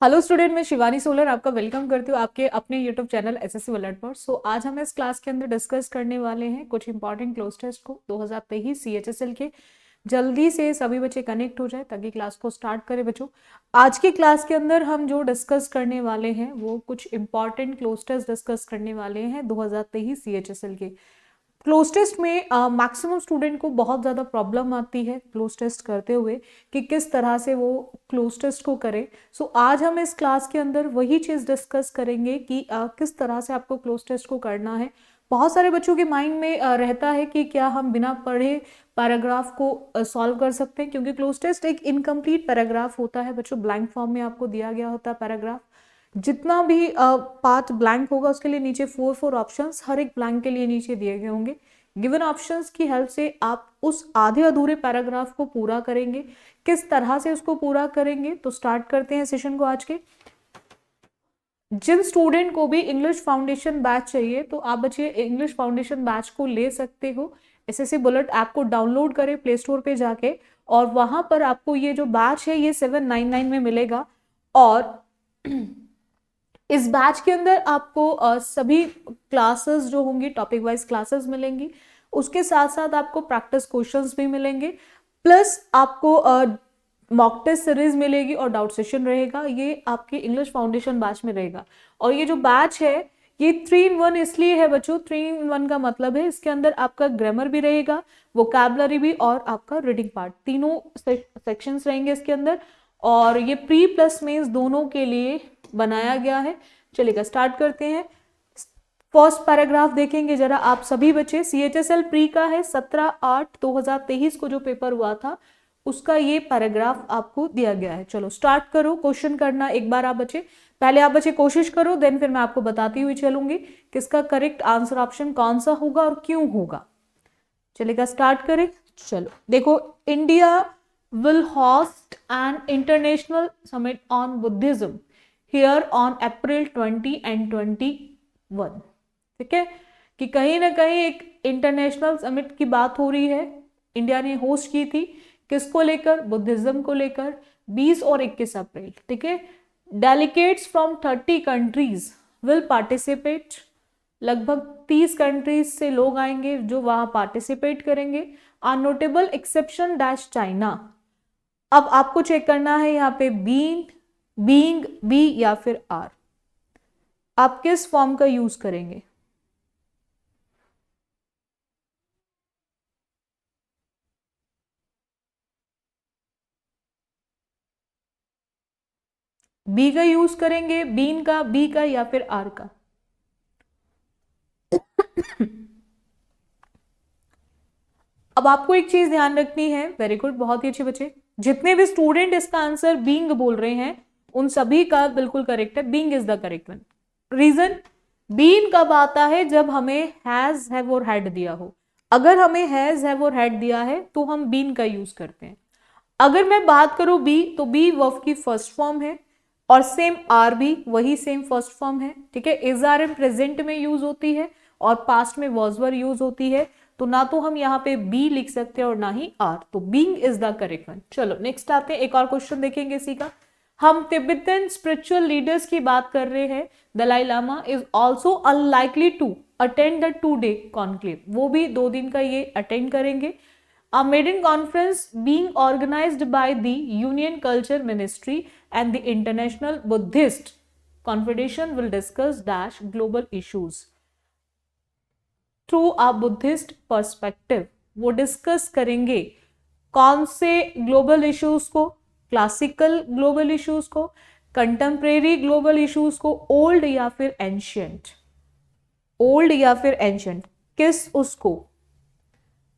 Hello student, मैं Shivani solar आपका welcome करती हूँ आपके अपने यूट्यूब चैनल एसएससी वर्ल्ड पर। आज हम इस क्लास के अंदर डिस्कस करने वाले हैं कुछ इंपॉर्टेंट क्लोज टेस्ट को 2023 सीएचएसएल के। जल्दी से सभी बच्चे कनेक्ट हो जाए ताकि क्लास को स्टार्ट करें बच्चों। आज की क्लास के अंदर हम जो डिस्कस करने वाले हैं वो कुछ इंपॉर्टेंट क्लोज टेस्ट डिस्कस करने वाले हैं 2023 सीएचएसएल के। क्लोज टेस्ट में मैक्सिमम स्टूडेंट को बहुत ज़्यादा प्रॉब्लम आती है क्लोज टेस्ट करते हुए कि किस तरह से वो क्लोज टेस्ट को करें। आज हम इस क्लास के अंदर वही चीज़ डिस्कस करेंगे कि किस तरह से आपको क्लोज टेस्ट को करना है। बहुत सारे बच्चों के माइंड में रहता है कि क्या हम बिना पढ़े पैराग्राफ को सॉल्व कर सकते हैं, क्योंकि क्लोज टेस्ट एक इनकम्प्लीट पैराग्राफ होता है बच्चों। ब्लैंक फॉर्म में आपको दिया गया होता है पैराग्राफ। जितना भी पार्ट ब्लैंक होगा उसके लिए नीचे फोर ऑप्शंस हर एक ब्लैंक के लिए नीचे दिए गए होंगे। गिवन ऑप्शंस की हेल्प से आप उस आधे अधूरे पैराग्राफ को पूरा करेंगे। किस तरह से उसको पूरा करेंगे, तो स्टार्ट करते हैं सेशन को आज के। जिन स्टूडेंट को भी इंग्लिश फाउंडेशन बैच चाहिए तो आप बच्चे इंग्लिश फाउंडेशन बैच को ले सकते हो। एसएससी बुलेट ऐप को डाउनलोड करें प्ले स्टोर पे जाके, और वहां पर आपको ये जो बैच है ये 799 में मिलेगा। और इस बैच के अंदर आपको सभी क्लासेस जो होंगी टॉपिक वाइज क्लासेस मिलेंगी। उसके साथ साथ आपको प्रैक्टिस क्वेश्चंस भी मिलेंगे, प्लस आपको मॉक टेस्ट सीरीज मिलेगी और डाउट सेशन रहेगा। ये आपके इंग्लिश फाउंडेशन बैच में रहेगा। और ये जो बैच है ये 3 in 1 इसलिए है बच्चों। 3 in 1 का मतलब है इसके अंदर आपका ग्रामर भी रहेगा, वोकैबुलरी भी, और आपका रीडिंग पार्ट, तीनों सेक्शंस रहेंगे इसके अंदर। और ये प्री प्लस मेंस दोनों के लिए बनाया गया है। चलिएगा स्टार्ट करते हैं। फर्स्ट पैराग्राफ देखेंगे जरा आप सभी बच्चे। सीएचएसएल प्री का है 17/8/2023 को जो पेपर हुआ था उसका ये पैराग्राफ आपको दिया गया है। चलो स्टार्ट करो, क्वेश्चन करना एक बार आप बच्चे। पहले आप बच्चे कोशिश करो, देन फिर मैं आपको बताती हुई चलूंगी किसका करेक्ट आंसर ऑप्शन कौन सा होगा और क्यों होगा। चलेगा स्टार्ट करें। चलो देखो, India will host an international summit on Buddhism here on April 20 and 21। ठीक है कि कहीं ना कहीं एक इंटरनेशनल समिट की बात हो रही है। इंडिया ने होस्ट की थी, किसको लेकर? बुद्धिज्म को लेकर, 20 और 21 अप्रैल। ठीक है, delegates from 30 countries will participate. लगभग 30 कंट्रीज से लोग आएंगे जो वहां पार्टिसिपेट करेंगे। आ नोटेबल एक्सेप्शन डैश चाइना। अब आपको चेक करना है यहाँ पे बीन, बीइंग, बी या फिर आर, आप किस फॉर्म का यूज करेंगे? बी का यूज करेंगे, बीन का, बी का या फिर आर का? अब आपको एक चीज ध्यान रखनी है। वेरी गुड, बहुत ही अच्छे बच्चे। जितने भी स्टूडेंट इसका आंसर बीइंग बोल रहे हैं उन सभी का बिल्कुल करेक्ट है। Being is the correct one. Reason, been कब आता है? जब हमें हैज, हैव और हैड दिया हो। अगर हमें हैज, हैव और हैड दिया है तो हम बीन का यूज करते हैं। अगर मैं बात करूं बी, तो बी वर्ब की फर्स्ट फॉर्म है, और सेम आर भी वही सेम फर्स्ट फॉर्म है। ठीक है, इज आर एम प्रेजेंट में यूज होती है और पास्ट में वॉज वर यूज होती है। तो ना तो हम यहाँ पे बी लिख सकते हैं और ना ही आर, तो being is the correct one. चलो नेक्स्ट आते हैं, एक और क्वेश्चन देखेंगे इसी का। हम तिब्बतन स्पिरिचुअल लीडर्स की बात कर रहे हैं। Dalai Lama is also unlikely to attend the 2-day conclave. वो भी 2 दिन का ये अटेंड करेंगे। A maiden conference being organized by the Union Culture Ministry and the International Buddhist Confederation will discuss dash global issues through a Buddhist perspective। वो discuss करेंगे कौन से ग्लोबल इश्यूज को? क्लासिकल ग्लोबल इश्यूज को, contemporary global issues को, old या फिर ancient? Old या फिर एंशियंट, किस उसको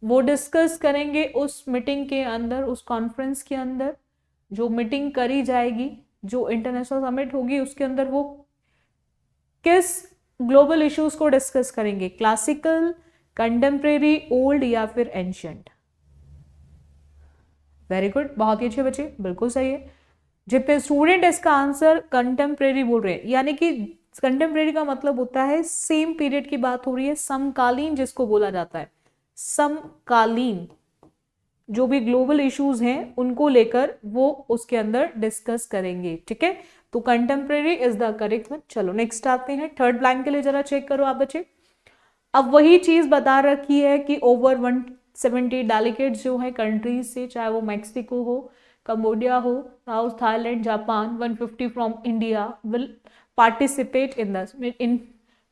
वो डिस्कस करेंगे उस मीटिंग के अंदर, उस कॉन्फ्रेंस के अंदर जो मीटिंग करी जाएगी, जो इंटरनेशनल समिट होगी उसके अंदर वो किस ग्लोबल इश्यूज को डिस्कस करेंगे? क्लासिकल, कंटेम्प्रेरी, ओल्ड या फिर एंशियंट? वेरी गुड, बहुत ही अच्छे बच्चे, बिल्कुल सही है। जितने स्टूडेंट इसका आंसर कंटेम्प्रेरी बोल रहे हैं, यानी कि कंटेम्प्रेरी का मतलब होता है सेम पीरियड की बात हो रही है, समकालीन जिसको बोला जाता है। समकालीन जो भी ग्लोबल इश्यूज हैं उनको लेकर वो उसके अंदर डिस्कस करेंगे। ठीक है, तो contemporary is the correct one. चलो नेक्स्ट आते हैं, थर्ड ब्लैंक के लिए जरा चेक करो आप बच्चे। अब वही चीज बता रखी है कि ओवर 170 डेलीगेट्स जो है कंट्रीज से, चाहे वो मैक्सिको हो, कंबोडिया हो, south Thailand, Japan, 150 from India will participate in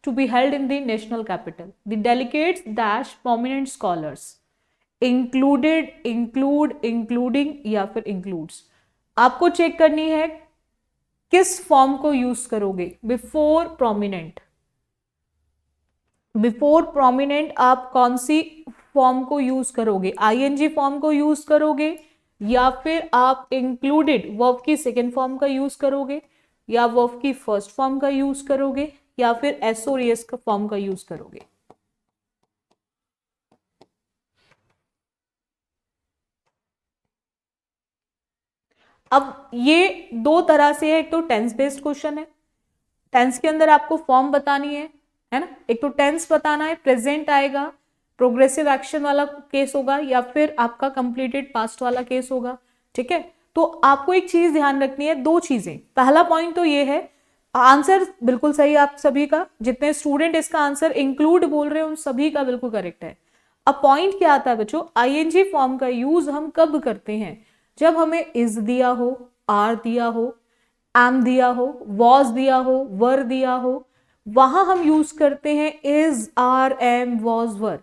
to be held in the national capital. The delegates dash prominent scholars including या फिर includes। आपको चेक करनी है किस फॉर्म को यूज करोगे। बिफोर प्रोमिनेंट आप कौन सी फॉर्म को यूज करोगे, आईएनजी फॉर्म को यूज करोगे या फिर आप इंक्लूडेड वर्ब की सेकेंड फॉर्म का यूज करोगे या वर्ब की फर्स्ट फॉर्म का यूज करोगे या फिर एस और एस का फॉर्म का यूज करोगे। अब ये दो तरह से है, एक तो टेंस बेस्ड क्वेश्चन है, टेंस के अंदर आपको फॉर्म बतानी है ना। एक तो टेंस बताना है, प्रेजेंट आएगा, प्रोग्रेसिव एक्शन वाला केस होगा या फिर आपका कंप्लीटेड पास्ट वाला केस होगा, ठीक है। तो आपको एक चीज ध्यान रखनी है, दो चीजें। पहला पॉइंट तो ये है, आंसर बिल्कुल सही आप सभी का, जितने स्टूडेंट इसका आंसर इंक्लूड बोल रहे हैं उन सभी का बिल्कुल करेक्ट है। अब पॉइंट क्या आता है बच्चों, आईएनजी फॉर्म का यूज हम कब करते हैं, जब हमें इज दिया हो, आर दिया हो, एम दिया हो, वॉज दिया हो, वर दिया हो, वहां हम यूज करते हैं इज, आर, एम, वॉज, वर।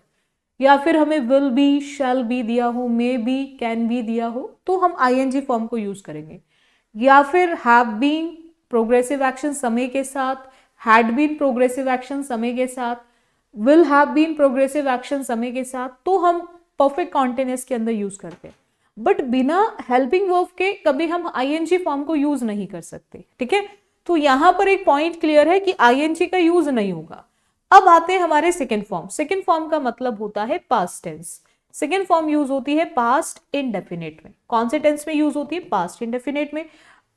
या फिर हमें विल बी, शैल बी दिया हो, मे बी, कैन बी दिया हो, तो हम आईएनजी फॉर्म को यूज करेंगे। या फिर हैव बीन प्रोग्रेसिव एक्शन समय के साथ, हैड बीन प्रोग्रेसिव एक्शन समय के साथ, will have been progressive action समय के साथ, तो हम परफेक्ट कॉन्टिन्यूअस के अंदर यूज करते हैं। बट बिना हेल्पिंग वर्ब के कभी हम आईएनजी फॉर्म को यूज नहीं कर सकते, ठीक है। तो यहां पर एक पॉइंट क्लियर है कि आईएनजी का यूज नहीं होगा। अब आते हैं हमारे सेकेंड फॉर्म। सेकेंड फॉर्म का मतलब होता है past tense. Second form use होती है पास्ट इंडेफिनिट में। कौन से टेंस में यूज होती है, पास्ट इंडेफिनिट में।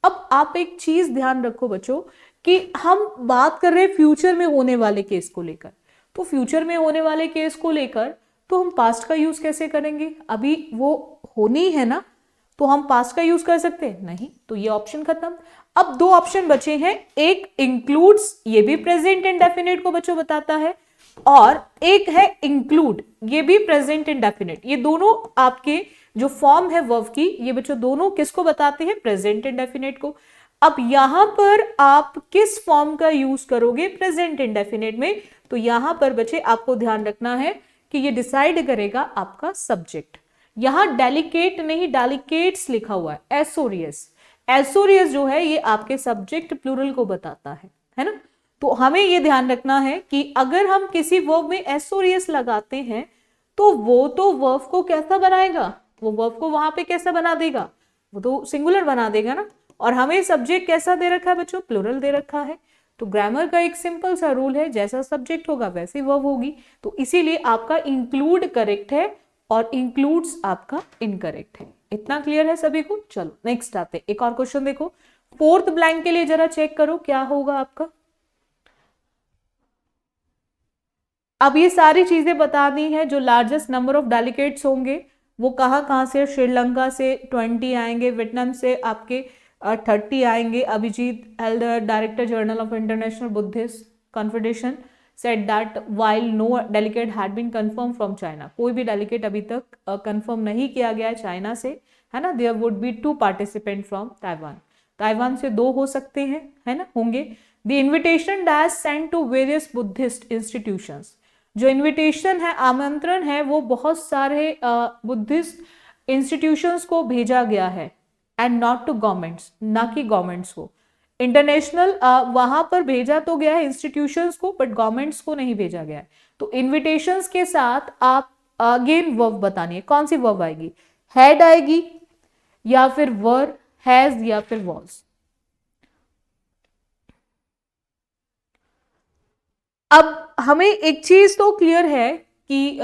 अब आप एक चीज ध्यान रखो बच्चों कि हम बात कर रहे हैं फ्यूचर में होने वाले केस को लेकर, तो फ्यूचर में होने वाले केस को लेकर तो हम पास्ट का यूज कैसे करेंगे, अभी वो होनी है ना, तो हम पास्ट का यूज कर सकते हैं नहीं, तो ये ऑप्शन खत्म। अब दो ऑप्शन बचे हैं, एक इंक्लूड्स, ये भी प्रेजेंट इंडेफिनिट को बच्चों बताता है, और एक है इंक्लूड, ये भी प्रेजेंट इंडेफिनिट। ये दोनों आपके जो फॉर्म है वर्ब की, ये बच्चों दोनों किसको बताते हैं, प्रेजेंट इंडेफिनिट को। अब यहां पर आप किस फॉर्म का यूज करोगे प्रेजेंट इंडेफिनिट में, तो यहां पर बच्चे आपको ध्यान रखना है कि ये डिसाइड करेगा आपका सब्जेक्ट। यहां डेलिकेट नहीं, डेलिकेट्स लिखा हुआ है, एसोरियस। एसोरियस जो है ये आपके सब्जेक्ट प्लूरल को बताता है ना। तो हमें ये ध्यान रखना है कि अगर हम किसी वर्ब में एसोरियस लगाते हैं तो वो तो वर्ब को कैसा बनाएगा, वो वर्ब को वहां पे कैसा बना देगा, वो तो सिंगुलर बना देगा ना। और हमें सब्जेक्ट कैसा दे रखा है बच्चों, प्लूरल दे रखा है। तो ग्रामर का एक सिंपल सा रूल है, जैसा सब्जेक्ट होगा वैसी वर्ब होगी। तो इसीलिए आपका इंक्लूड करेक्ट है और इंक्लूड्स आपका इनकरेक्ट है। इतना क्लियर है सभी को। चलो नेक्स्ट आते हैं, एक और क्वेश्चन देखो, फोर्थ ब्लैंक के लिए जरा चेक करो क्या होगा आपका। अब ये सारी चीजें बता दी हैं, जो लार्जेस्ट नंबर ऑफ डेलीगेट्स होंगे वो कहाँ से, श्रीलंका से 20 आएंगे, वियतनाम से आपके 30 आएंगे। Abhijit Halder, director general of international Buddhist confederation said that while no delegate had been confirmed from China, कोई भी डेलीगेट अभी तक कंफर्म नहीं किया गया है चाइना से, है ना। there would be 2 participants from Taiwan, Taiwan से 2 हो सकते हैं, है ना, होंगे। the invitation dash sent to various Buddhist institutions, जो इन्विटेशन है, आमंत्रण है, वो बहुत सारे बुद्धिस्ट इंस्टीट्यूशंस को भेजा गया है, एंड नॉट टू गवर्नमेंट्स, ना कि गवर्नमेंट्स को। इंटरनेशनल वहां पर भेजा तो गया है इंस्टीट्यूशंस को, बट गवर्नमेंट्स को नहीं भेजा गया है। तो इन्विटेशंस के साथ आप अगेन वर्ब बतानी है, कौन सी वर्ब आएगी, हैड आएगी या फिर वर, हैज या फिर वॉज। अब हमें एक चीज तो क्लियर है कि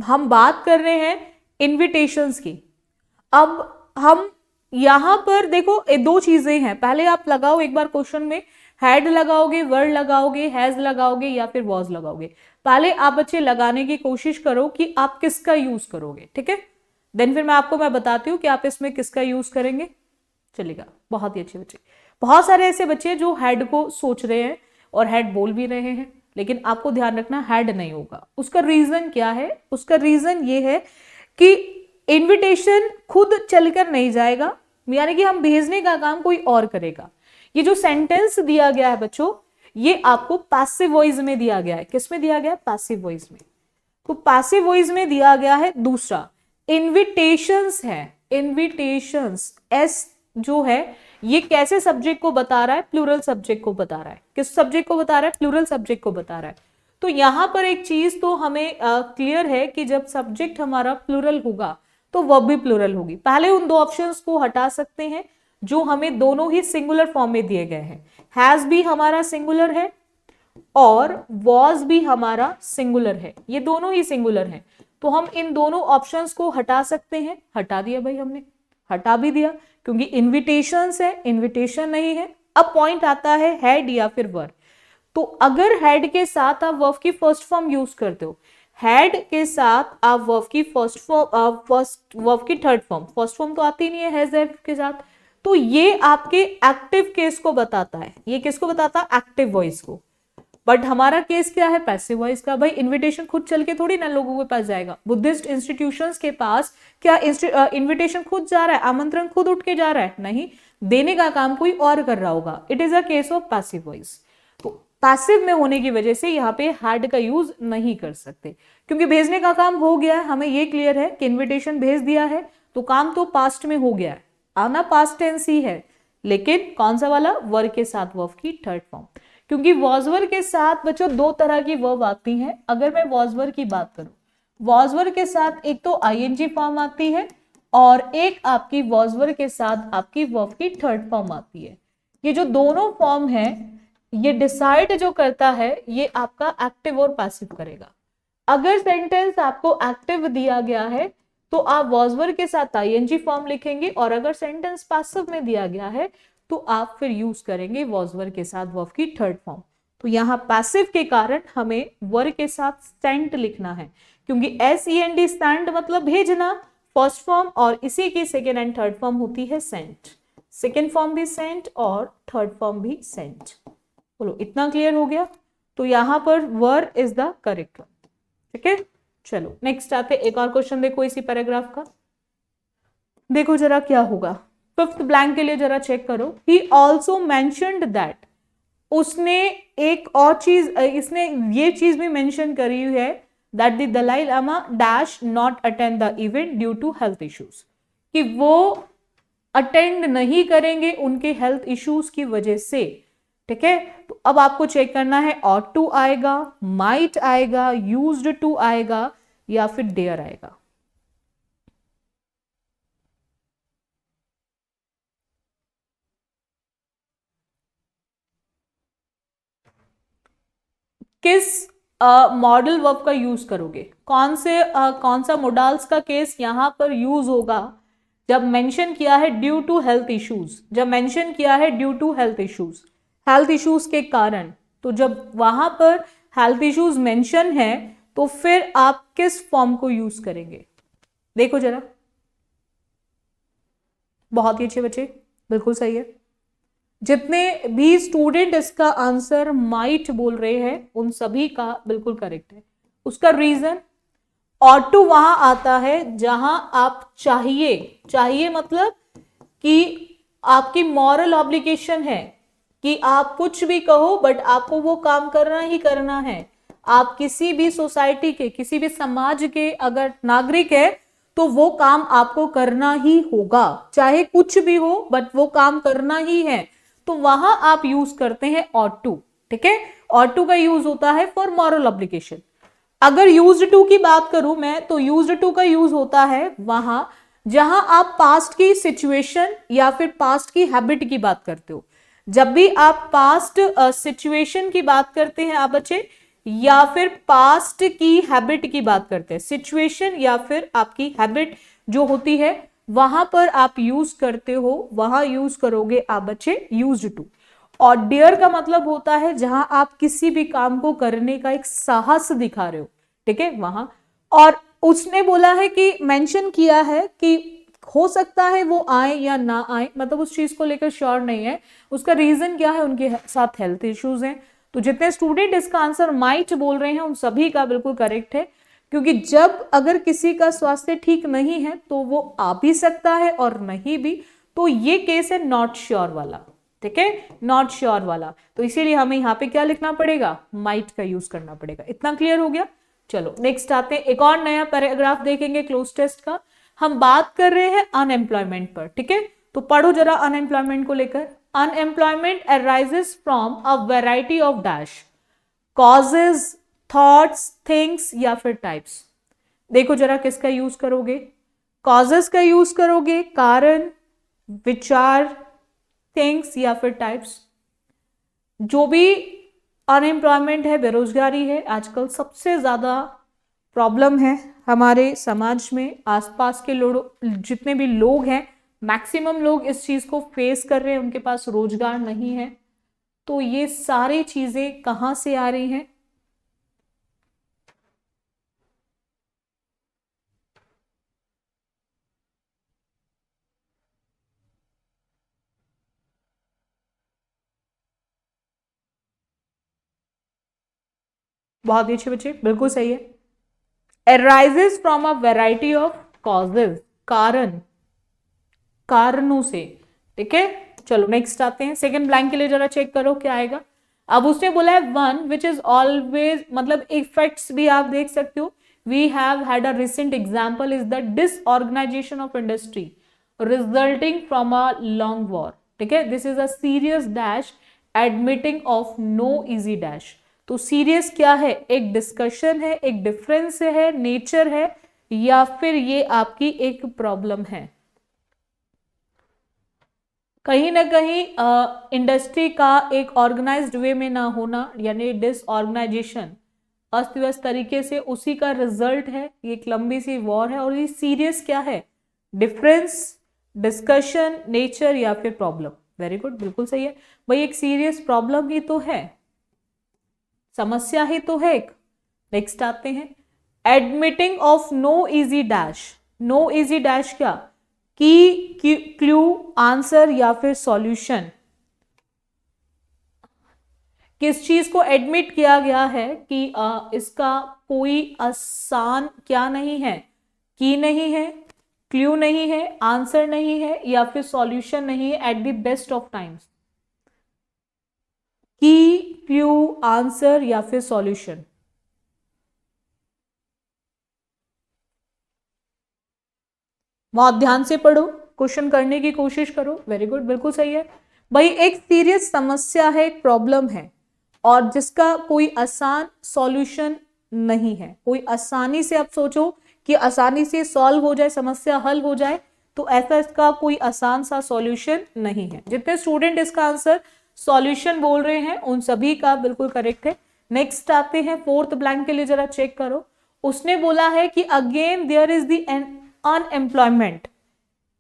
हम बात कर रहे हैं इन्विटेशंस की। अब हम यहां पर देखो 2 चीजें हैं, पहले आप लगाओ एक बार क्वेश्चन में, हैड लगाओगे, वर्ड लगाओगे, हैज लगाओगे या फिर वॉज लगाओगे। पहले आप बच्चे लगाने की कोशिश करो कि आप किसका यूज करोगे, ठीक है। देन फिर मैं बताती हूं कि आप इसमें किसका यूज करेंगे। चलेगा, बहुत ही अच्छे बच्चे। बहुत सारे ऐसे बच्चे हैं जो हेड को सोच रहे हैं और हेड बोल भी रहे हैं, लेकिन आपको ध्यान रखना हेड नहीं होगा। उसका रीजन क्या है? उसका रीजन ये है कि इनविटेशन खुद चलकर नहीं जाएगा, यानी कि हम भेजने का काम कोई और करेगा। ये जो सेंटेंस दिया गया है बच्चों, ये आपको पैसिव वॉइस में दिया गया है। किस में दिया गया है? पैसिव वॉइस में। तो पैसिव वॉइस में दिया गया है। दूसरा इनविटेशंस है, इनविटेशंस एस जो है ये कैसे सब्जेक्ट को बता रहा है? प्लूरल सब्जेक्ट को बता रहा है। किस सब्जेक्ट को बता रहा है? प्लूरल सब्जेक्ट को बता रहा है। तो यहां पर एक चीज तो हमें क्लियर है कि जब सब्जेक्ट हमारा प्लूरल होगा तो वर्ब भी प्लूरल होगी। पहले उन दो ऑप्शंस को हटा सकते हैं जो हमें दोनों ही सिंगुलर फॉर्म में दिए गए हैं। हैज भी हमारा सिंगुलर है और वॉज भी हमारा सिंगुलर है, ये दोनों ही सिंगुलर हैं। तो हम इन दोनों ऑप्शंस को हटा सकते हैं। हटा दिया भाई, हमने हटा भी दिया, क्योंकि इनविटेशंस है, इनविटेशन नहीं है। अब पॉइंट आता है हेड या फिर वर। तो अगर हेड के साथ आप वर्ब की फर्स्ट फॉर्म यूज करते हो, हेड के साथ आप वर्ब की फर्स्ट फॉर्म, वर्ब की थर्ड फॉर्म, फर्स्ट फॉर्म तो आती नहीं है हैज हैव के साथ, तो ये आपके एक्टिव केस को बताता है। ये किसको बताता है? एक्टिव वॉइस को। बट हमारा केस क्या है? पैसिव वॉइस का। भाई इनविटेशन खुद चल के थोड़ी ना लोगों के पास जाएगा। बुद्धिस्ट इंस्टीट्यूशंस के पास क्या इनविटेशन खुद जा रहा है? आमंत्रण खुद उठ के जा रहा है? नहीं, देने का काम कोई और कर रहा होगा। It is a case of passive voice. तो पैसिव में होने की वजह से यहाँ पे हैड का यूज नहीं कर सकते, क्योंकि भेजने का काम हो गया है। हमें ये क्लियर है कि इन्विटेशन भेज दिया है तो काम तो पास्ट में हो गया है, आना पास्ट टेंस ही है, लेकिन कौन सा वाला? वर्ब के साथ वर्ब की थर्ड फॉर्म। क्योंकि वॉज वर्ब के साथ बच्चों दो तरह की वर्ब आती हैं। अगर मैं वॉज वर्ब की बात करूं, वॉज वर्ब के साथ एक तो आईएनजी फॉर्म आती है और एक आपकी वॉज वर्ब के साथ आपकी वर्ब की थर्ड फॉर्म आती है। ये जो दोनों फॉर्म है ये डिसाइड जो करता है ये आपका एक्टिव और पैसिव करेगा। अगर सेंटेंस आपको एक्टिव दिया गया है तो आप वॉज वर्ब के साथ आईएनजी फॉर्म लिखेंगे, और अगर सेंटेंस पैसिव में दिया गया है तो आप फिर यूज करेंगे वॉज वर्ब के साथ वर्ब की थर्ड फॉर्म। तो यहाँ पैसिव के कारण हमें वर्ब के साथ सेंट लिखना है, क्योंकि SEND सेंड मतलब भेजना फर्स्ट फॉर्म, और इसी की सेकेंड एंड थर्ड फॉर्म होती है सेंट। सेकेंड फॉर्म भी सेंट और थर्ड फॉर्म भी सेंट। बोलो इतना क्लियर हो गया? तो यहां पर verb is the correct one. ठीक है, चलो नेक्स्ट आते, एक और क्वेश्चन देखो इसी पैराग्राफ का। देखो जरा क्या होगा। फिफ्थ ब्लैंक के लिए जरा चेक करो। ही ऑल्सो मेंशन्ड दैट, उसने एक और चीज, इसने ये चीज भी मेंशन करी हुई है that the Dalai Lama dash not attend the event due to health issues, कि वो अटेंड नहीं करेंगे उनके हेल्थ इश्यूज की वजह से। ठीक है, तो अब आपको चेक करना है ought to आएगा, might आएगा, used to आएगा या फिर dare आएगा। किस मॉडल वर्ब का यूज करोगे? कौन सा मोडाल्स का केस यहां पर यूज होगा? जब मेंशन किया है ड्यू टू हेल्थ इश्यूज, जब मेंशन किया है due to health issues, health issues के कारण, तो जब वहां पर हेल्थ इश्यूज मेंशन है तो फिर आप किस फॉर्म को यूज करेंगे? देखो जरा, बहुत ही अच्छे बच्चे, बिल्कुल सही है। जितने भी स्टूडेंट इसका आंसर माइट बोल रहे हैं उन सभी का बिल्कुल करेक्ट है। उसका रीजन, ought to वहां आता है जहां आप चाहिए मतलब कि आपकी मॉरल ऑब्लिगेशन है कि आप कुछ भी कहो बट आपको वो काम करना ही करना है। आप किसी भी सोसाइटी के, किसी भी समाज के अगर नागरिक है तो वो काम आपको करना ही होगा, चाहे कुछ भी हो बट वो काम करना ही है। तो वहां आप यूज करते हैं ought to। ठीक है, ought to का यूज होता है फॉर मॉरल ऑब्लिगेशन। अगर यूज्ड टू की बात करूं मैं, तो यूज्ड टू का यूज होता है वहां जहां आप पास्ट की सिचुएशन या फिर पास्ट की हैबिट की बात करते हो। जब भी आप पास्ट सिचुएशन की बात करते हैं आप बच्चे, या फिर पास्ट की हैबिट की बात करते हैं, सिचुएशन या फिर आपकी हैबिट जो होती है वहां पर आप यूज करते हो, वहां यूज करोगे आप बच्चे यूज्ड टू। और डेयर का मतलब होता है जहां आप किसी भी काम को करने का एक साहस दिखा रहे हो। ठीक है, वहां। और उसने बोला है कि मेंशन किया है कि हो सकता है वो आए या ना आए, मतलब उस चीज को लेकर श्योर नहीं है, उसका रीजन क्या है, उनके साथ हेल्थ इश्यूज हैं। तो जितने स्टूडेंट इसका आंसर माइट बोल रहे हैं उन सभी का बिल्कुल करेक्ट है, क्योंकि जब अगर किसी का स्वास्थ्य ठीक नहीं है तो वो आ भी सकता है और नहीं भी, तो ये केस है नॉट श्योर वाला, ठीक है, नॉट श्योर वाला। तो इसीलिए हमें यहाँ पे क्या लिखना पड़ेगा, माइट का यूज करना पड़ेगा। इतना क्लियर हो गया। चलो नेक्स्ट आते हैं, एक और नया पैराग्राफ देखेंगे क्लोज टेस्ट का। हम बात कर रहे हैं अनएम्प्लॉयमेंट पर, ठीक है, तो पढ़ो जरा अनएम्प्लॉयमेंट को लेकर। Unemployment arises from a variety of dash, causes, thoughts, things या फिर टाइप्स। देखो जरा किसका यूज करोगे, कॉजेस का यूज करोगे, कारण, विचार, थिंग्स या फिर टाइप्स। जो भी अनएम्प्लॉयमेंट है, बेरोजगारी है, आजकल सबसे ज्यादा प्रॉब्लम है हमारे समाज में। आसपास के लोग, जितने भी लोग हैं, मैक्सिमम लोग इस चीज को फेस कर रहे हैं, उनके पास रोजगार नहीं है। तो ये सारी चीजें कहां से आ रही हैं, बहुत ही अच्छे बच्चे, बिल्कुल सही है। arises from a variety of causes, कारण, कारणों से, ठीक है। चलो नेक्स्ट आते हैं, सेकंड ब्लैंक के लिए जरा चेक करो क्या आएगा। अब उसने बोला है वन विच इज ऑलवेज, मतलब इफेक्ट्स भी आप देख सकते हो। We have had a recent example is the disorganization of industry resulting from a long war, ठीक है। This is a serious dash admitting of no easy dash. तो serious क्या है, एक डिस्कशन है, एक डिफरेंस है, नेचर है, या फिर ये आपकी एक प्रॉब्लम है। कहीं ना कहीं इंडस्ट्री का एक ऑर्गेनाइज्ड वे में ना होना, यानी डिसऑर्गेनाइजेशन, अस्त व्यस्त तरीके से, उसी का रिजल्ट है ये एक लंबी सी वॉर है। और ये सीरियस क्या है, डिफरेंस, डिस्कशन, नेचर या फिर प्रॉब्लम। वेरी गुड, बिल्कुल सही है भाई, एक सीरियस प्रॉब्लम ही तो है, समस्या ही तो है एक। नेक्स्ट आते हैं, admitting of no easy dash. No easy dash क्या, की, क्लू, आंसर या फिर सॉल्यूशन। किस चीज को एडमिट किया गया है कि इसका कोई आसान क्या नहीं है, की नहीं है, क्लू नहीं है, आंसर नहीं है या फिर सॉल्यूशन नहीं है at the best of times. की, क्लू, आंसर या फिर सॉल्यूशन। बहुत ध्यान से पढ़ो, क्वेश्चन करने की कोशिश करो। वेरी गुड, बिल्कुल सही है भाई, एक सीरियस समस्या है, एक प्रॉब्लम है, और जिसका कोई आसान सॉल्यूशन नहीं है। कोई आसानी से आप सोचो कि आसानी से सॉल्व हो जाए, समस्या हल हो जाए, तो ऐसा इसका कोई आसान सा सॉल्यूशन नहीं है। जितने स्टूडेंट इसका आंसर सॉल्यूशन बोल रहे हैं उन सभी का बिल्कुल करेक्ट है। नेक्स्ट आते हैं, फोर्थ ब्लैंक के लिए जरा चेक करो। उसने बोला है कि again there is the unemployment,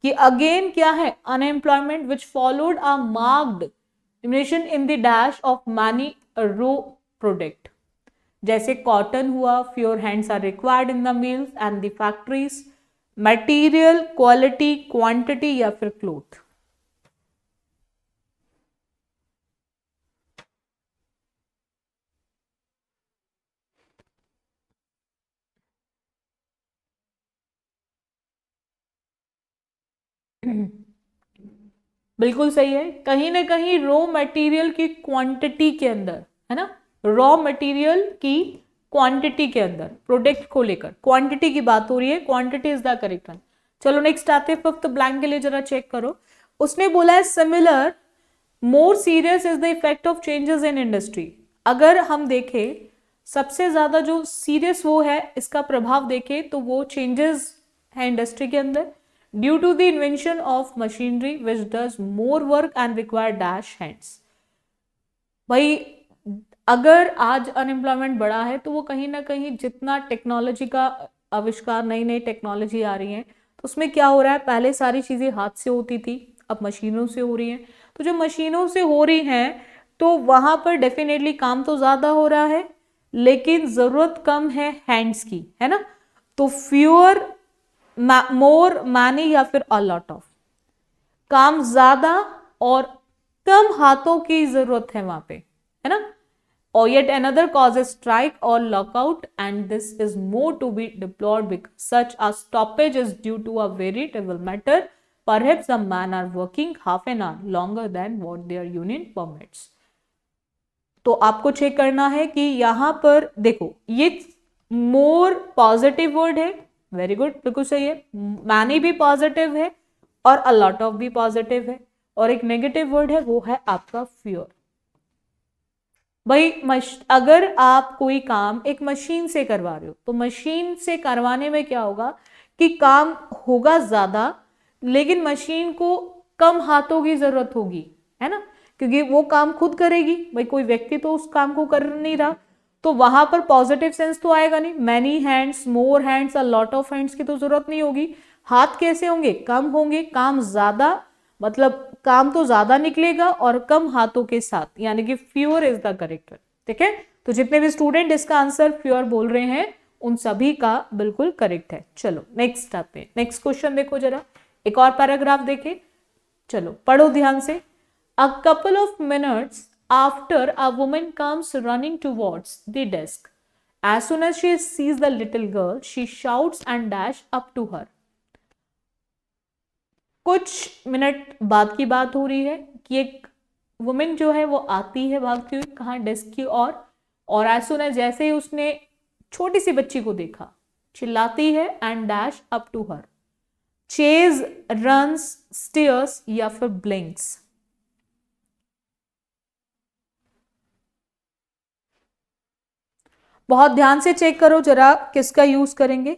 कि अगेन क्या है, unemployment which followed a marked diminution in the dash of many raw product, जैसे कॉटन हुआ, fewer hands are required in the mills and the factories, material, quality, quantity या फिर cloth. बिल्कुल सही है, कहीं ना कहीं रॉ मटेरियल की क्वांटिटी के अंदर, है ना, रॉ मटेरियल की क्वांटिटी के अंदर, प्रोडक्ट को लेकर क्वांटिटी की बात हो रही है, quantity is the correct one. चलो नेक्स्ट आते हैं, फिफ्थ ब्लैंक के लिए जरा चेक करो। उसने बोला है similar more serious is the effect of changes in industry. अगर हम देखें सबसे ज्यादा जो सीरियस वो है, इसका प्रभाव देखें तो वो चेंजेस है इंडस्ट्री के अंदर, due to the invention of machinery which does more work and require dash hands. भाई अगर आज अनएम्प्लॉयमेंट बढ़ा है तो वो कहीं ना कहीं जितना टेक्नोलॉजी का आविष्कार, नई नई टेक्नोलॉजी आ रही है, तो उसमें क्या हो रहा है, पहले सारी चीजें हाथ से होती थी, अब मशीनों से हो रही हैं। तो जो मशीनों से हो रही हैं तो वहां पर डेफिनेटली काम तो ज्यादा हो रहा है, लेकिन जरूरत कम है हैंड्स की, है ना। तो फ्यूअर मोर, मैनी या फिर अ लॉट ऑफ। काम ज्यादा और कम हाथों की जरूरत है वहां पे, है ना। Or yet another causes strike or lockout, and this is more to be deplored because such a stoppage is due to a very trivial matter. Perhaps the men are working half an hour longer than what their union permits. तो आपको check करना है कि यहां पर देखो, ये more positive word है, वेरी गुड, बिल्कुल सही है। मैनी भी पॉजिटिव है और अ लॉट ऑफ भी पॉजिटिव है, और एक नेगेटिव वर्ड है वो है आपका फियर। भाई अगर आप कोई काम एक मशीन से करवा रहे हो तो मशीन से करवाने में क्या होगा कि काम होगा ज्यादा, लेकिन मशीन को कम हाथों की जरूरत होगी, है ना, क्योंकि वो काम खुद करेगी। भाई कोई व्यक्ति तो उस काम को कर नहीं रहा, तो वहां पर पॉजिटिव सेंस तो आएगा नहीं। Many hands, more hands, a lot of hands की तो जरूरत नहीं होगी। हाथ कैसे होंगे? कम होंगे। काम ज्यादा मतलब काम तो ज्यादा निकलेगा और कम हाथों के साथ, यानी कि फ्यूअर इज द करेक्ट। ठीक है, तो जितने भी स्टूडेंट इसका आंसर फ्यूअर बोल रहे हैं उन सभी का बिल्कुल करेक्ट है। चलो नेक्स्ट आते हैं, नेक्स्ट क्वेश्चन देखो जरा, एक और पैराग्राफ देखें, चलो पढ़ो ध्यान से। A couple of minutes after a woman comes running towards the desk, as soon as she sees the little girl she shouts and dash up to her। कुछ मिनट बाद की बात हो रही है कि एक वुमेन जो है वो आती है भागती हुई, कहाँ? डेस्क की ओर, और एज सून एज जैसे ही उसने छोटी सी बच्ची को देखा चिल्लाती है and dash up to her. Chase, runs, stares या फिर ब्लिंक्स। बहुत ध्यान से चेक करो जरा किसका यूज करेंगे।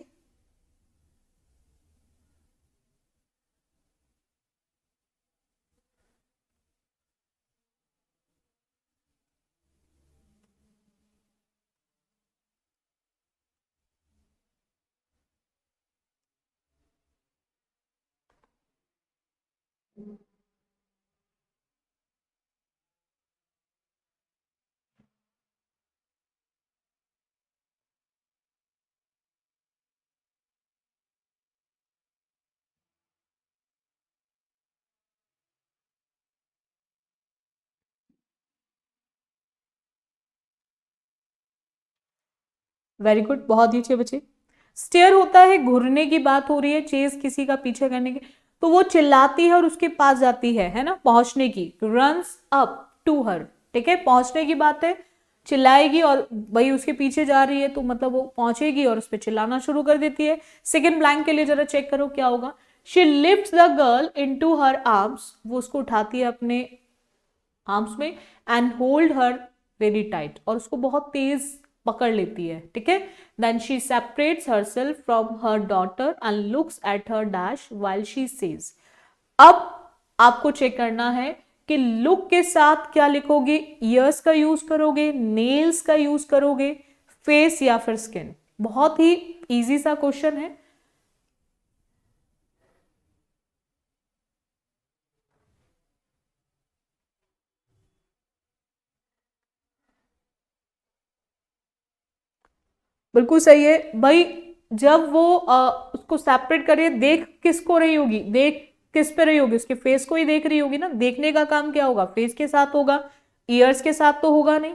वेरी गुड, बहुत ही अच्छे बच्चे। स्टेयर होता है, घूरने की बात हो रही है, चेज किसी का पीछे करने की, तो वो चिल्लाती है और उसके पास जाती है ना, पहुंचने की। रन्स अप टू हर, ठीक है, पहुंचने की बात है, चिल्लाएगी और भाई उसके पीछे जा रही है तो मतलब वो पहुंचेगी और उस पर चिल्लाना शुरू कर देती है। सेकेंड ब्लैंक के लिए जरा चेक करो क्या होगा। She lifts the girl into her arms, वो उसको उठाती है अपने आर्म्स में, and hold her very tight, और उसको बहुत तेज पकड़ लेती है। ठीक है, then she separates herself from her daughter and looks at her dash while she says. अब आपको चेक करना है कि लुक के साथ क्या लिखोगे, ईयर्स का यूज करोगे, नेल्स का यूज करोगे, फेस या फिर स्किन। बहुत ही इजी सा क्वेश्चन है। बिल्कुल सही है भाई। जब वो उसको सेपरेट करे, देख किसको रही होगी, देख किस पे रही होगी, उसके फेस को ही देख रही होगी ना। देखने का काम क्या होगा, फेस के साथ होगा, ईयर्स के साथ तो होगा नहीं।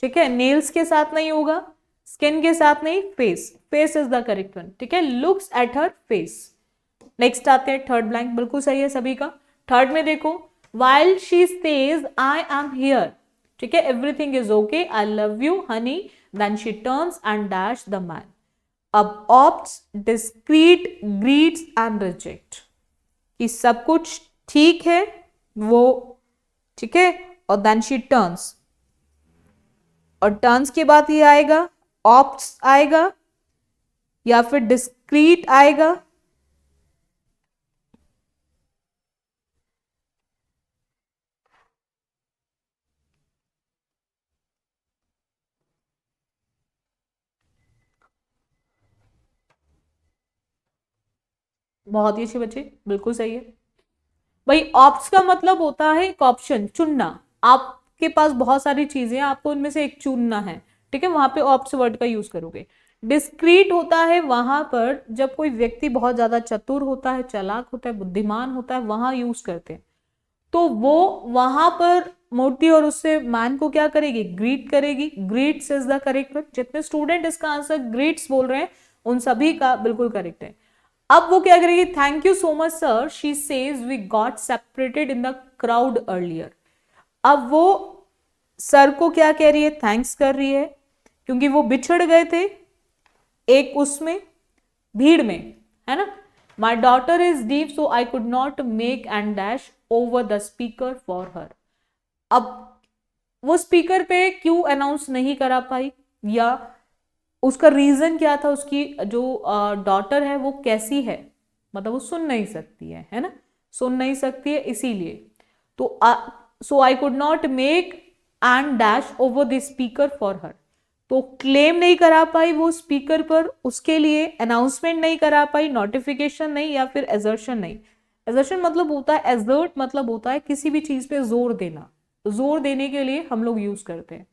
ठीक है, नेल्स के साथ नहीं होगा, स्किन के साथ नहीं, face. Face is the correct one. ठीक है, looks at her face. Next आते हैं थर्ड ब्लैंक, बिल्कुल सही है सभी का। थर्ड में देखो, while she says I am here, ठीक है, everything is okay, I love you honey, then she turns and dash the man. अब opts, discreet, greets and reject, कि सब कुछ ठीक है वो, ठीक है, और देन शी टर्न्स, और टर्न्स के बाद ये आएगा, ऑप्ट्स आएगा या फिर डिस्क्रीट आएगा। बहुत ही अच्छे बच्चे, बिल्कुल सही है भाई। ऑप्ट्स का मतलब होता है एक ऑप्शन चुनना। आपके पास बहुत सारी चीजें हैं, आपको उनमें से एक चुनना है। ठीक है, वहां पे ऑप्ट्स वर्ड का यूज करोगे। डिस्क्रीट होता है वहां पर जब कोई व्यक्ति बहुत ज्यादा चतुर होता है, चालाक होता है, बुद्धिमान होता है, वहां यूज करते हैं। तो वो वहां पर मूर्ति और उससे मैन को क्या करेगी, ग्रीट करेगी। Greets is the correct one. जितने स्टूडेंट इसका आंसर ग्रीट्स बोल रहे हैं उन सभी का बिल्कुल करेक्ट है। अब वो क्या करेगी, thank you so much sir, she says we got separated in the crowd earlier. अब वो सर को क्या कह रही है, थैंक्स कर रही है, क्योंकि वो बिछड़ गए थे एक उसमें भीड़ में, है ना। My daughter is deep so I could not make and dash over the speaker for हर। अब वो स्पीकर पे क्यों अनाउंस नहीं करा पाई, या उसका रीजन क्या था, उसकी जो डॉटर है वो कैसी है, मतलब वो सुन नहीं सकती है ना, सुन नहीं सकती है इसीलिए। तो so I could not make and dash over the speaker for her. तो क्लेम नहीं करा पाई वो स्पीकर पर, उसके लिए अनाउंसमेंट नहीं करा पाई, नोटिफिकेशन नहीं, या फिर एजर्शन नहीं। एजर्शन मतलब होता है, एजर्ट मतलब होता है किसी भी चीज पे जोर देना, जोर देने के लिए हम लोग यूज करते हैं।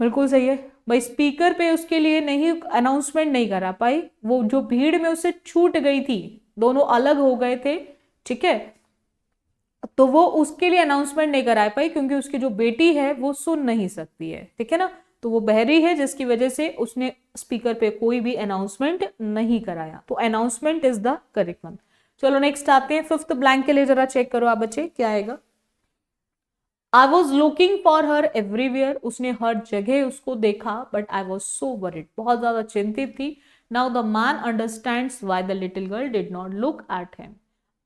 बिल्कुल सही है भाई, स्पीकर पे उसके लिए नहीं, अनाउंसमेंट नहीं करा पाई, वो जो भीड़ में उससे छूट गई थी, दोनों अलग हो गए थे, ठीक है, तो वो उसके लिए अनाउंसमेंट नहीं करा पाई क्योंकि उसकी जो बेटी है वो सुन नहीं सकती है, ठीक है ना। तो वो बहरी है जिसकी वजह से उसने स्पीकर पे कोई भी अनाउंसमेंट नहीं कराया। तो announcement is the correct one. चलो नेक्स्ट आते हैं, फिफ्थ ब्लैंक के लिए जरा चेक करो आप बच्चे क्या आएगा। I was looking for her everywhere, उसने हर जगह उसको देखा, but I was so worried, बहुत ज्यादा चिंतित थी। Now the man understands why the little girl did not look at him.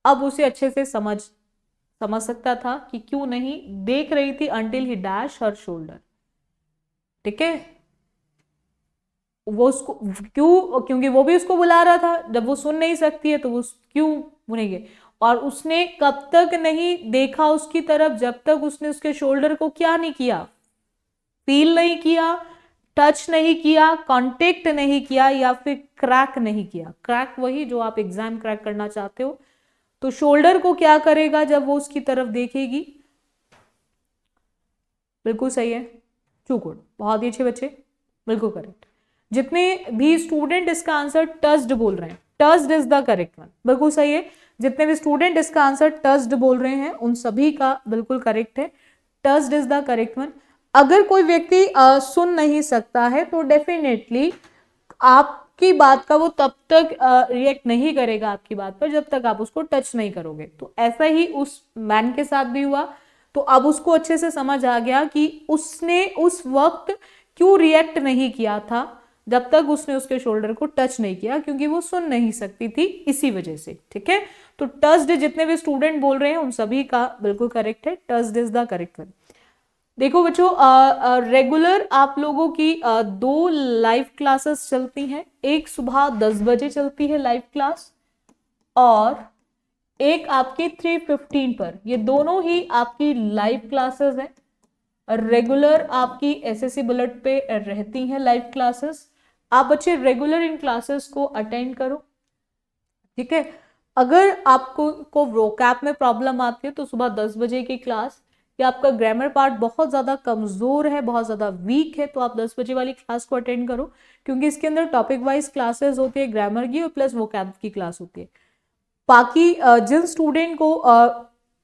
अब उसे अच्छे से समझ सकता था कि क्यों नहीं देख रही थी, until he dash her shoulder, ठीक है। वो उसको क्यों, क्योंकि वो भी उसको बुला रहा था, जब वो सुन नहीं सकती है तो वो क्यों बुनेगी। और उसने कब तक नहीं देखा उसकी तरफ, जब तक उसने उसके शोल्डर को क्या नहीं किया, फील नहीं किया, टच नहीं किया, कांटेक्ट नहीं किया, या फिर क्रैक नहीं किया। क्रैक वही जो आप एग्जाम क्रैक करना चाहते हो, तो शोल्डर को क्या करेगा जब वो उसकी तरफ देखेगी। बिल्कुल सही है, टू गुड, बहुत ही अच्छे बच्चे, बिल्कुल करेक्ट। जितने भी स्टूडेंट इसका आंसर टच्ड बोल रहे हैं, touched is the correct one, बिल्कुल सही है। जितने भी स्टूडेंट इसका आंसर टच्ड बोल रहे हैं उन सभी का बिल्कुल करेक्ट है, touched is the correct one. अगर कोई व्यक्ति सुन नहीं सकता है तो डेफिनेटली आपकी बात का वो तब तक रिएक्ट नहीं करेगा आपकी बात पर जब तक आप उसको टच नहीं करोगे। तो ऐसा ही उस मैन के साथ भी हुआ। तो अब उसको अच्छे से समझ आ गया कि उसने उस वक्त क्यों रिएक्ट नहीं किया था जब तक उसने उसके शोल्डर को टच नहीं किया, क्योंकि वो सुन नहीं सकती थी इसी वजह से, ठीक है। तो टच्ड जितने भी स्टूडेंट बोल रहे हैं उन सभी का बिल्कुल करेक्ट है, touched is the correct one. देखो बच्चों, रेगुलर आप लोगों की दो लाइव क्लासेस चलती हैं, एक सुबह 10 बजे चलती है लाइव क्लास, और एक आपकी 3:15 पर। ये दोनों ही आपकी लाइव क्लासेस हैं, रेगुलर आपकी एसएससी बुलेट पे रहती हैं लाइव क्लासेस। आप बच्चे रेगुलर इन क्लासेस को अटेंड करो, ठीक है। अगर आपको वोकैब में प्रॉब्लम आती है तो सुबह 10 बजे की क्लास, या आपका ग्रामर पार्ट बहुत ज़्यादा कमज़ोर है, बहुत ज़्यादा वीक है, तो आप 10 बजे वाली क्लास को अटेंड करो, क्योंकि इसके अंदर टॉपिक वाइज क्लासेस होती है ग्रामर की और प्लस वोकैब की क्लास होती है। बाकी जिन स्टूडेंट को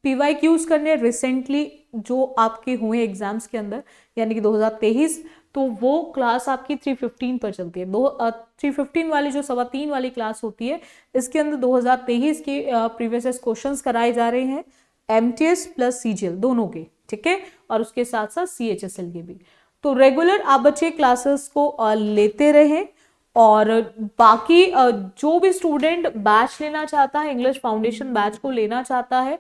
PYQs करने रिसेंटली जो आपके हुए एग्जाम्स के अंदर, यानी कि 2023, तो वो क्लास आपकी 3:15 पर चलती है। 3:15 वाली जो 3:15 वाली क्लास होती है, इसके अंदर 2023 के प्रीवियस क्वेश्चंस कराए जा रहे हैं, MTS प्लस CGL दोनों के, ठीक है, और उसके साथ साथ CHSL के भी। तो रेगुलर आप बच्चे क्लासेस को लेते रहें। और बाकी जो भी स्टूडेंट बैच लेना चाहता है, इंग्लिश फाउंडेशन बैच को लेना चाहता है,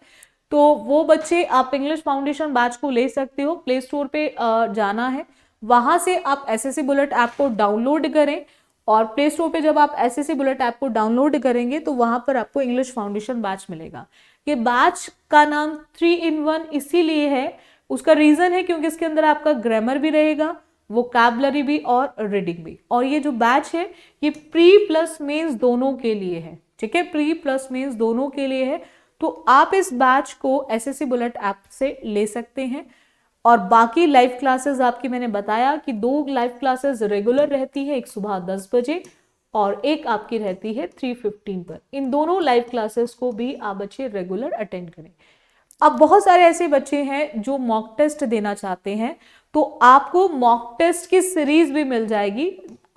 तो वो बच्चे आप इंग्लिश फाउंडेशन बैच को ले सकते हो। प्ले स्टोर पे जाना है, वहां से आप एसएससी बुलेट ऐप को डाउनलोड करें, और प्ले स्टोर पे जब आप एसएससी बुलेट ऐप को डाउनलोड करेंगे तो वहां पर आपको इंग्लिश फाउंडेशन बैच मिलेगा। ये बैच का नाम 3-in-1 इसीलिए है, उसका रीजन है क्योंकि इसके अंदर आपका ग्रामर भी रहेगा, वोकैबुलरी भी और रीडिंग भी। और ये जो बैच है ये प्री प्लस मेंस दोनों के लिए है, ठीक है, प्री प्लस मेंस दोनों के लिए है। तो आप इस बैच को एसएससी बुलेट ऐप से ले सकते हैं। और बाकी लाइव क्लासेस आपकी मैंने बताया कि 2 लाइव क्लासेस रेगुलर रहती है, एक सुबह 10 बजे और एक आपकी रहती है 3:15 पर। इन दोनों लाइव क्लासेस को भी आप बच्चे रेगुलर अटेंड करें। अब बहुत सारे ऐसे बच्चे हैं जो मॉक टेस्ट देना चाहते हैं, तो आपको मॉक टेस्ट की सीरीज भी मिल जाएगी।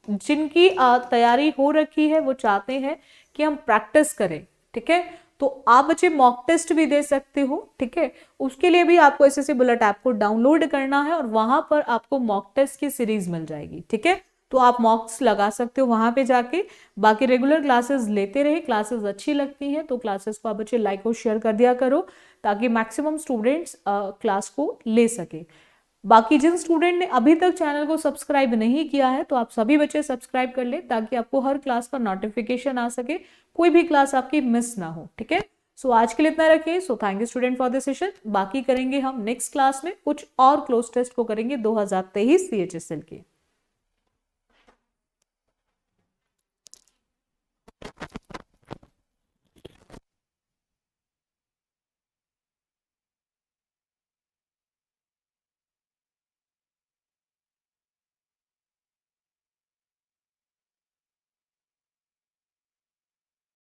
जिनकी तैयारी हो रखी है वो चाहते हैं कि हम प्रैक्टिस करें, ठीक है, तो आप बच्चे मॉक टेस्ट भी दे सकते हो, ठीक है। उसके लिए भी आपको एसएससी बुलेट ऐप को डाउनलोड करना है और वहां पर आपको मॉक टेस्ट की सीरीज मिल जाएगी, ठीक है। तो आप मॉक्स लगा सकते हो वहां पे जाके। बाकी रेगुलर क्लासेस लेते रहे, क्लासेस अच्छी लगती हैं तो क्लासेस को आप बच्चे लाइक और शेयर कर दिया करो ताकि मैक्सिमम स्टूडेंट्स क्लास को ले सके। बाकी जिन स्टूडेंट ने अभी तक चैनल को सब्सक्राइब नहीं किया है तो आप सभी बच्चे सब्सक्राइब कर ले ताकि आपको हर क्लास का नोटिफिकेशन आ सके, कोई भी क्लास आपकी मिस ना हो, ठीक है। सो आज के लिए इतना रखिए। So thank you student for this session. बाकी करेंगे हम नेक्स्ट क्लास में, कुछ और क्लोज टेस्ट को करेंगे 2023 CHSL के।